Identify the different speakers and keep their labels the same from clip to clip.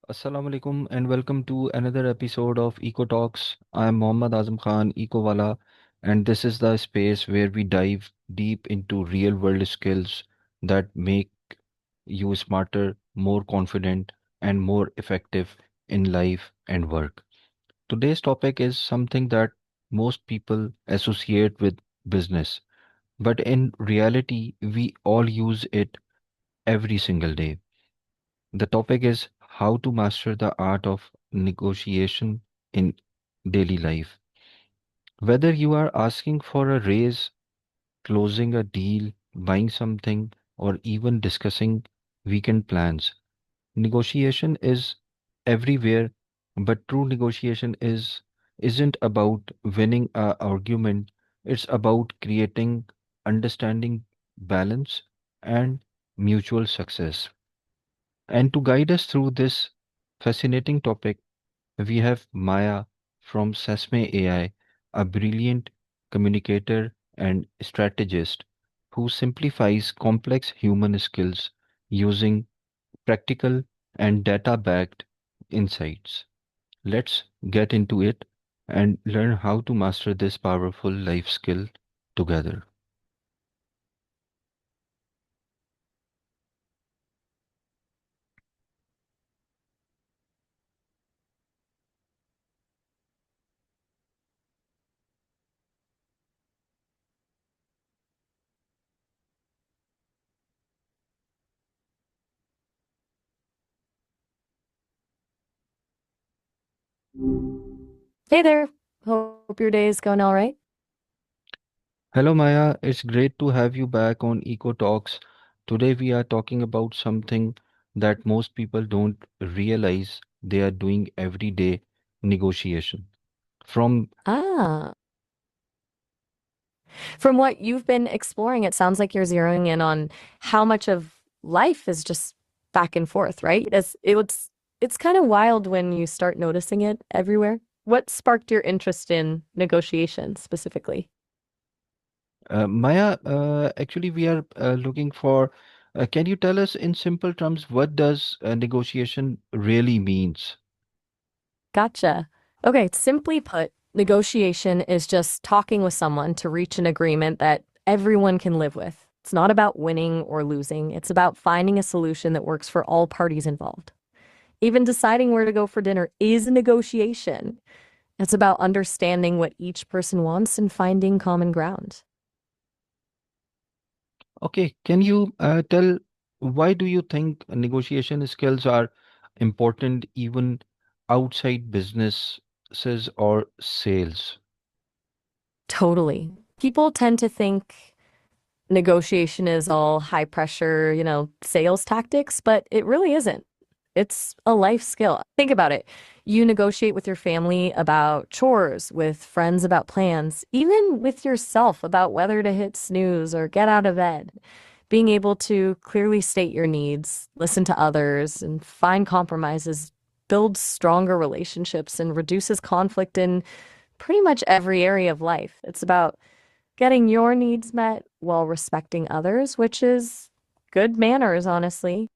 Speaker 1: Assalamualaikum and welcome to another episode of Eco Talks. I am Muhammad Azam Khan, Ecowala, and this is the space where we dive deep into real world skills that make you smarter, more confident, and more effective in life and work. Today's topic is something that most people associate with business, but in reality, we all use it every single day. The topic is how to master the art of negotiation in daily life. Whether you are asking for a raise, closing a deal, buying something, or even discussing weekend plans, negotiation is everywhere, but true negotiation isn't about winning an argument, it's about creating understanding, balance, and mutual success. And to guide us through this fascinating topic, we have Maya from Sesame AI, a brilliant communicator and strategist who simplifies complex human skills using practical and data backed insights. Let's get into it and learn how to master this powerful life skill together.
Speaker 2: Hey there. Hope your day is going all right.
Speaker 1: Hello, Maya. It's great to have you back on Eco Talks. Today, we are talking about something that most people don't realize they are doing every day: negotiation. From
Speaker 2: Ah, from what you've been exploring, it sounds like you're zeroing in on how much of life is just back and forth, right? It's kind of wild when you start noticing it everywhere. What sparked your interest in negotiation specifically?
Speaker 1: Maya, actually, we are looking for. Can you tell us in simple terms what does negotiation really means?
Speaker 2: Gotcha. Okay, simply put, negotiation is just talking with someone to reach an agreement that everyone can live with. It's not about winning or losing, it's about finding a solution that works for all parties involved. Even deciding where to go for dinner is a negotiation. It's about understanding what each person wants and finding common ground.
Speaker 1: Okay, can you tell why do you think negotiation skills are important even outside businesses or sales?
Speaker 2: Totally. People tend to think negotiation is all high pressure, sales tactics, but it really isn't. It's a life skill. Think about it. You negotiate with your family about chores, with friends about plans, even with yourself about whether to hit snooze or get out of bed. Being able to clearly state your needs, listen to others, and find compromises builds stronger relationships and reduces conflict in pretty much every area of life. It's about getting your needs met while respecting others, which is good manners, honestly.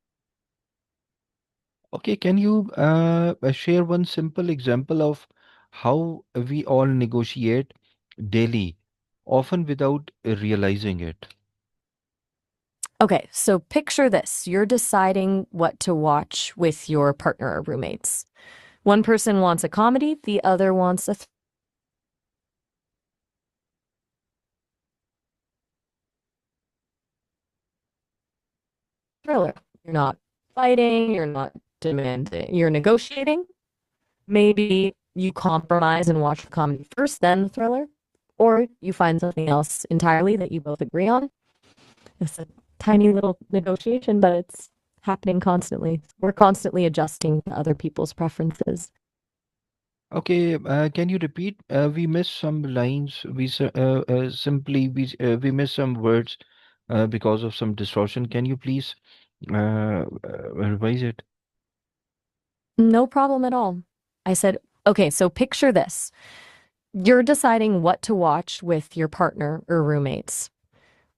Speaker 1: Okay, can you share one simple example of how we all negotiate daily, often without realizing it?
Speaker 2: Okay, so picture this. You're deciding what to watch with your partner or roommates. One person wants a comedy, the other wants a thriller. You're not fighting, you're not demanding, you're negotiating. Maybe you compromise and watch the comedy first, then the thriller, or you find something else entirely that you both agree on. It's a tiny little negotiation, but it's happening constantly. We're constantly adjusting to other people's preferences.
Speaker 1: Okay, can you repeat? We missed some lines. Simply we missed some words because of some distortion. Can you please revise it?
Speaker 2: No problem at all. I said, okay, so picture this. You're deciding what to watch with your partner or roommates.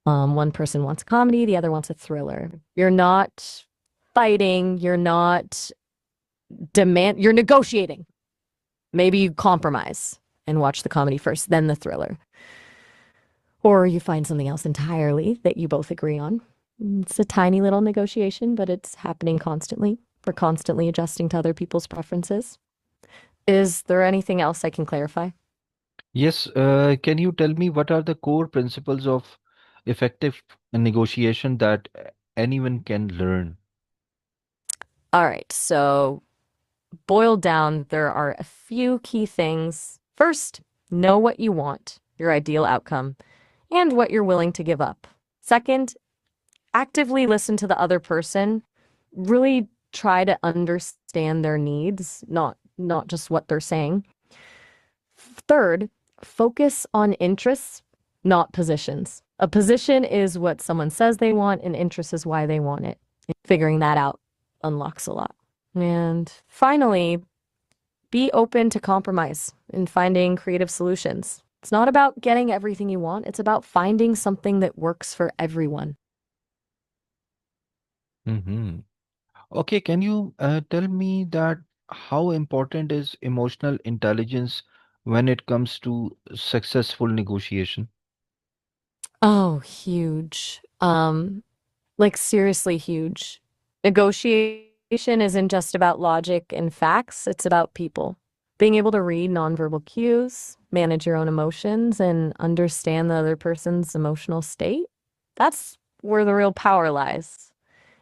Speaker 2: One person wants a comedy, the other wants a thriller. You're not fighting, you're not You're negotiating. Maybe you compromise and watch the comedy first, then the thriller. Or you find something else entirely that you both agree on. It's a tiny little negotiation, but it's happening constantly. We're constantly adjusting to other people's preferences. Is there anything else I can clarify?
Speaker 1: Yes, can you tell me what are the core principles of effective negotiation that anyone can learn?
Speaker 2: All right, so boiled down, there are a few key things. First, know what you want, your ideal outcome, and what you're willing to give up. Second, actively listen to the other person. Really try to understand their needs, not just what they're saying. Third, focus on interests, not positions. A position is what someone says they want, and interest is why they want it. Figuring that out unlocks a lot. And finally, be open to compromise and finding creative solutions. It's not about getting everything you want, it's about finding something that works for everyone.
Speaker 1: Hmm. Okay, can you tell me that how important is emotional intelligence when it comes to successful negotiation?
Speaker 2: Oh, huge. Like seriously huge. Negotiation isn't just about logic and facts, it's about people. Being able to read nonverbal cues, manage your own emotions, and understand the other person's emotional state. That's where the real power lies.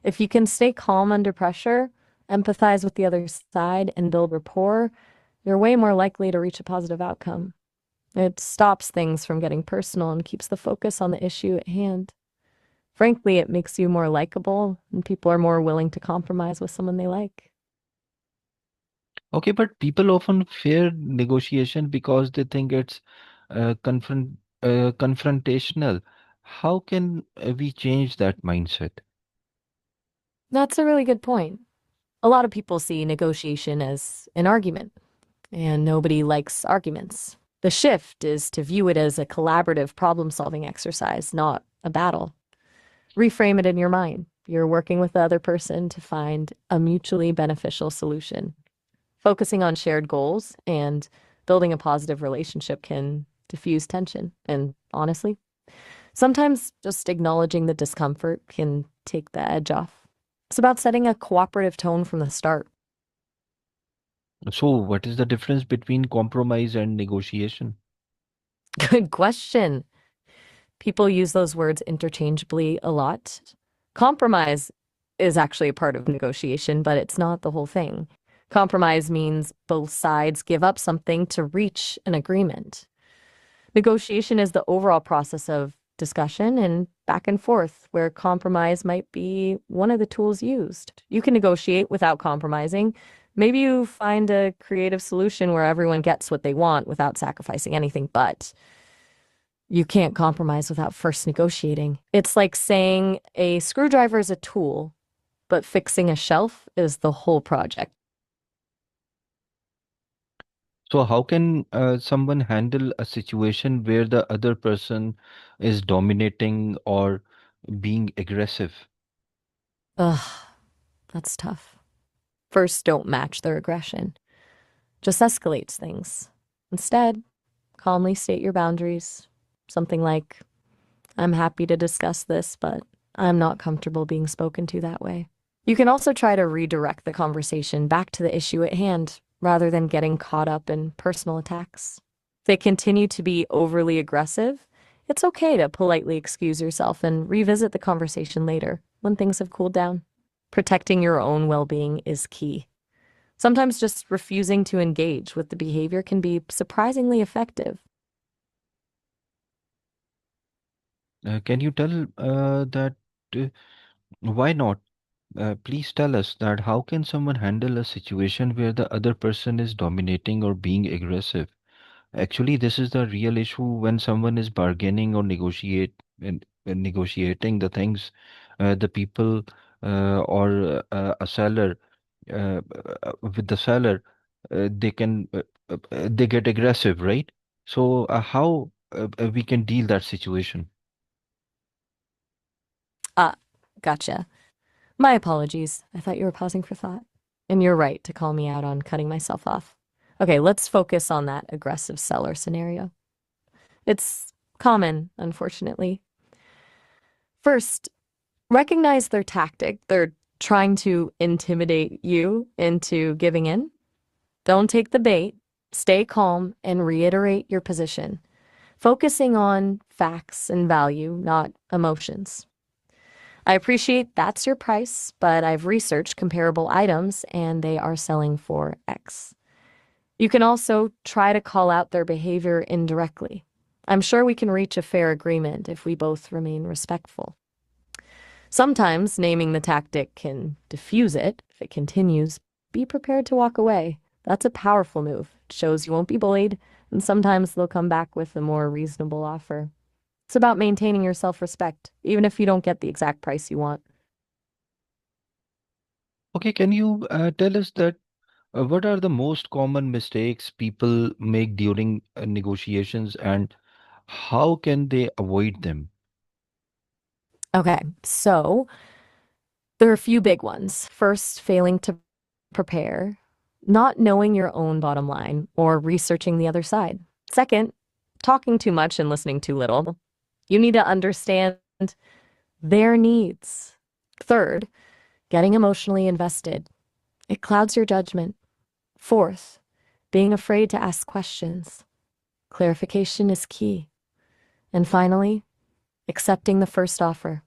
Speaker 2: If you can stay calm under pressure, empathize with the other side, and build rapport, you're way more likely to reach a positive outcome. It stops things from getting personal and keeps the focus on the issue at hand. Frankly, it makes you more likable, and people are more willing to compromise with someone they like.
Speaker 1: Okay, but people often fear negotiation because they think it's confrontational. How can we change that mindset?
Speaker 2: That's a really good point. A lot of people see negotiation as an argument, and nobody likes arguments. The shift is to view it as a collaborative problem solving exercise, not a battle. Reframe it in your mind. You're working with the other person to find a mutually beneficial solution. Focusing on shared goals and building a positive relationship can diffuse tension. And honestly, sometimes just acknowledging the discomfort can take the edge off. It's about setting a cooperative tone from the start.
Speaker 1: So, what is the difference between compromise and negotiation?
Speaker 2: Good question. People use those words interchangeably a lot. Compromise is actually a part of negotiation, but it's not the whole thing. Compromise means both sides give up something to reach an agreement. Negotiation is the overall process of discussion and back and forth, where compromise might be one of the tools used. You can negotiate without compromising. Maybe you find a creative solution where everyone gets what they want without sacrificing anything, but you can't compromise without first negotiating. It's like saying a screwdriver is a tool, but fixing a shelf is the whole project.
Speaker 1: So, how can someone handle a situation where the other person is dominating or being aggressive?
Speaker 2: Ugh, that's tough. First, don't match their aggression, just escalates things. Instead, calmly state your boundaries. Something like, I'm happy to discuss this, but I'm not comfortable being spoken to that way. You can also try to redirect the conversation back to the issue at hand rather than getting caught up in personal attacks. If they continue to be overly aggressive, it's okay to politely excuse yourself and revisit the conversation later when things have cooled down. Protecting your own well being is key. Sometimes just refusing to engage with the behavior can be surprisingly effective.
Speaker 1: Can you tell that uh, why not? Please tell us that how can someone handle a situation where the other person is dominating or being aggressive? Actually, this is the real issue when someone is bargaining or negotiating the things. The people or a seller with the seller, they get aggressive, right? So how we can deal that situation?
Speaker 2: Ah, gotcha. My apologies. I thought you were pausing for thought. And you're right to call me out on cutting myself off. Okay, let's focus on that aggressive seller scenario. It's common, unfortunately. First, recognize their tactic. They're trying to intimidate you into giving in. Don't take the bait. Stay calm and reiterate your position, focusing on facts and value, not emotions. I appreciate that's your price, but I've researched comparable items and they are selling for X. You can also try to call out their behavior indirectly. I'm sure we can reach a fair agreement if we both remain respectful. Sometimes naming the tactic can diffuse it. If it continues, be prepared to walk away. That's a powerful move. It shows you won't be bullied, and sometimes they'll come back with a more reasonable offer. It's about maintaining your self respect, even if you don't get the exact price you want.
Speaker 1: Okay, can you tell us that what are the most common mistakes people make during negotiations and how can they avoid them?
Speaker 2: Okay, so there are a few big ones. First, failing to prepare, not knowing your own bottom line, or researching the other side. Second, talking too much and listening too little. You need to understand their needs. Third, getting emotionally invested. It clouds your judgment. Fourth, being afraid to ask questions. Clarification is key. And finally, accepting the first offer.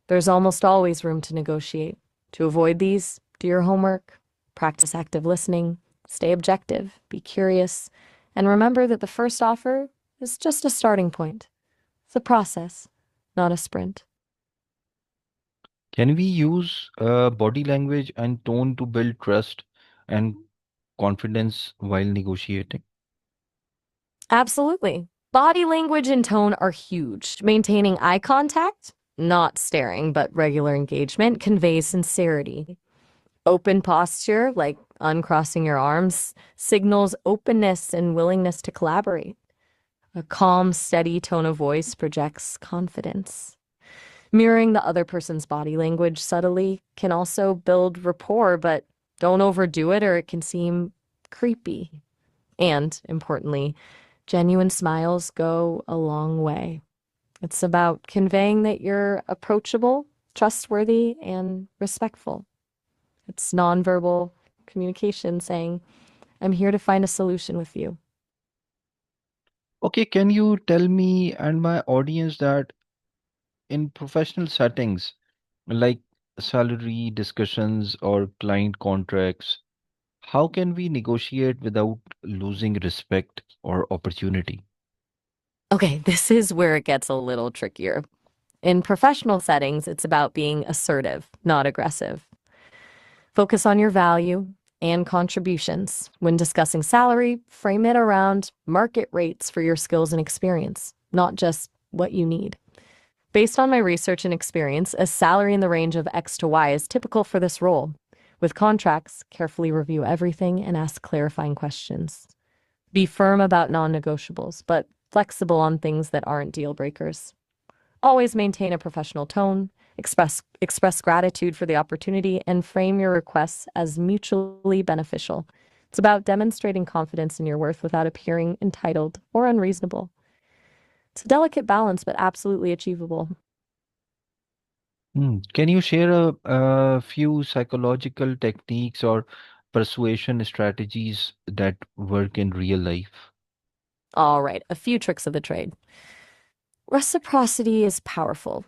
Speaker 2: There's almost always room to negotiate. To avoid these, do your homework, practice active listening, stay objective, be curious, and remember that the first offer is just a starting point. It's a process, not a sprint.
Speaker 1: Can we use body language and tone to build trust and confidence while negotiating?
Speaker 2: Absolutely. Body language and tone are huge. Maintaining eye contact, not staring, but regular engagement, conveys sincerity. Open posture, like uncrossing your arms, signals openness and willingness to collaborate. A calm, steady tone of voice projects confidence. Mirroring the other person's body language subtly can also build rapport, but don't overdo it or it can seem creepy. And, importantly, genuine smiles go a long way. It's about conveying that you're approachable, trustworthy, and respectful. It's nonverbal communication saying, I'm here to find a solution with you.
Speaker 1: Okay, can you tell me and my audience that in professional settings like salary discussions or client contracts, how can we negotiate without losing respect or opportunity?
Speaker 2: Okay, this is where it gets a little trickier. In professional settings, it's about being assertive, not aggressive. Focus on your value and contributions. When discussing salary, frame it around market rates for your skills and experience, not just what you need. Based on my research and experience, a salary in the range of X to Y is typical for this role. With contracts, carefully review everything and ask clarifying questions. Be firm about non negotiables, but flexible on things that aren't deal breakers. Always maintain a professional tone, express gratitude for the opportunity, and frame your requests as mutually beneficial. It's about demonstrating confidence in your worth without appearing entitled or unreasonable. It's a delicate balance, but absolutely achievable.
Speaker 1: Can you share a few psychological techniques or persuasion strategies that work in real life?
Speaker 2: All right, a few tricks of the trade. Reciprocity is powerful.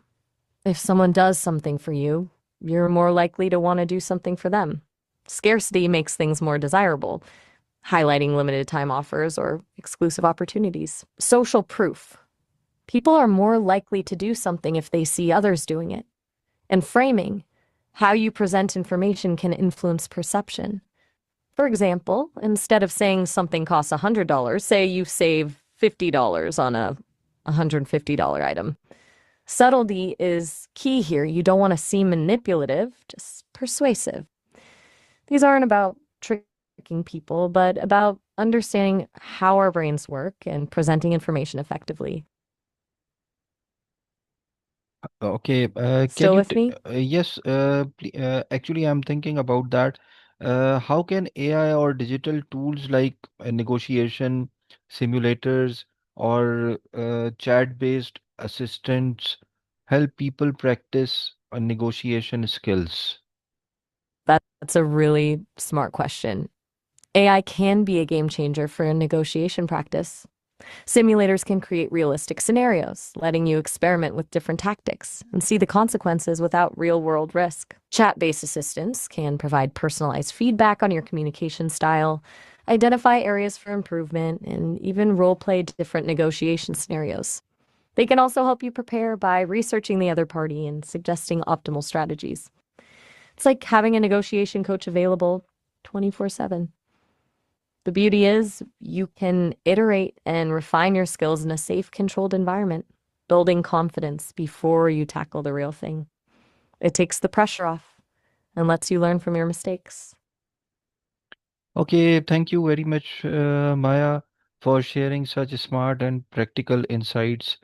Speaker 2: If someone does something for you, you're more likely to want to do something for them. Scarcity makes things more desirable, highlighting limited time offers or exclusive opportunities. Social proof. People are more likely to do something if they see others doing it. And framing. How you present information can influence perception. For example, instead of saying something costs $100, say you save $50 on a $150 item. Subtlety is key here. You don't want to seem manipulative, just persuasive. These aren't about tricking people, but about understanding how our brains work and presenting information effectively.
Speaker 1: Okay, can
Speaker 2: Still
Speaker 1: you
Speaker 2: with me?
Speaker 1: yes, actually I'm thinking about that. How can AI or digital tools like negotiation simulators or chat-based assistants help people practice negotiation skills?
Speaker 2: That's a really smart question. AI can be a game changer for negotiation practice. Simulators can create realistic scenarios, letting you experiment with different tactics and see the consequences without real world risk. Chat based assistants can provide personalized feedback on your communication style, identify areas for improvement, and even role play different negotiation scenarios. They can also help you prepare by researching the other party and suggesting optimal strategies. It's like having a negotiation coach available 24/7. The beauty is you can iterate and refine your skills in a safe, controlled environment, building confidence before you tackle the real thing. It takes the pressure off and lets you learn from your mistakes.
Speaker 1: Okay, thank you very much, Maya, for sharing such smart and practical insights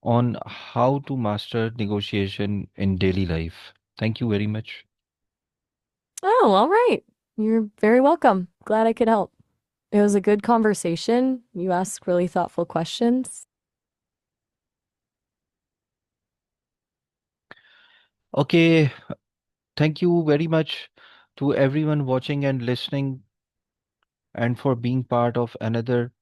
Speaker 1: on how to master negotiation in daily life. Thank you very much.
Speaker 2: Oh, all right. You're very welcome. Glad I could help. It was a good conversation. You asked really thoughtful questions.
Speaker 1: Okay, thank you very much to everyone watching and listening and for being part of another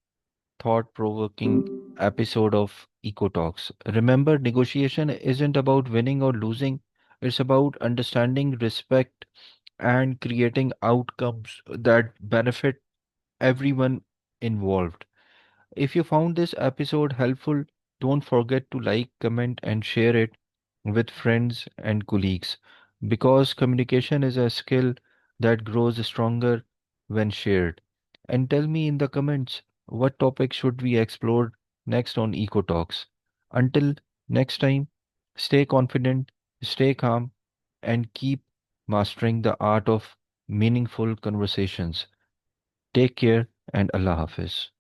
Speaker 1: thought-provoking episode of Eco Talks. Remember, negotiation isn't about winning or losing, it's about understanding, respect, and creating outcomes that benefit everyone involved. If you found this episode helpful, don't forget to like, comment, and share it with friends and colleagues because communication is a skill that grows stronger when shared. And tell me in the comments what topic should we explore next on Eco Talks. Until next time, stay confident, stay calm, and keep mastering the art of meaningful conversations. Take care and Allah Hafiz.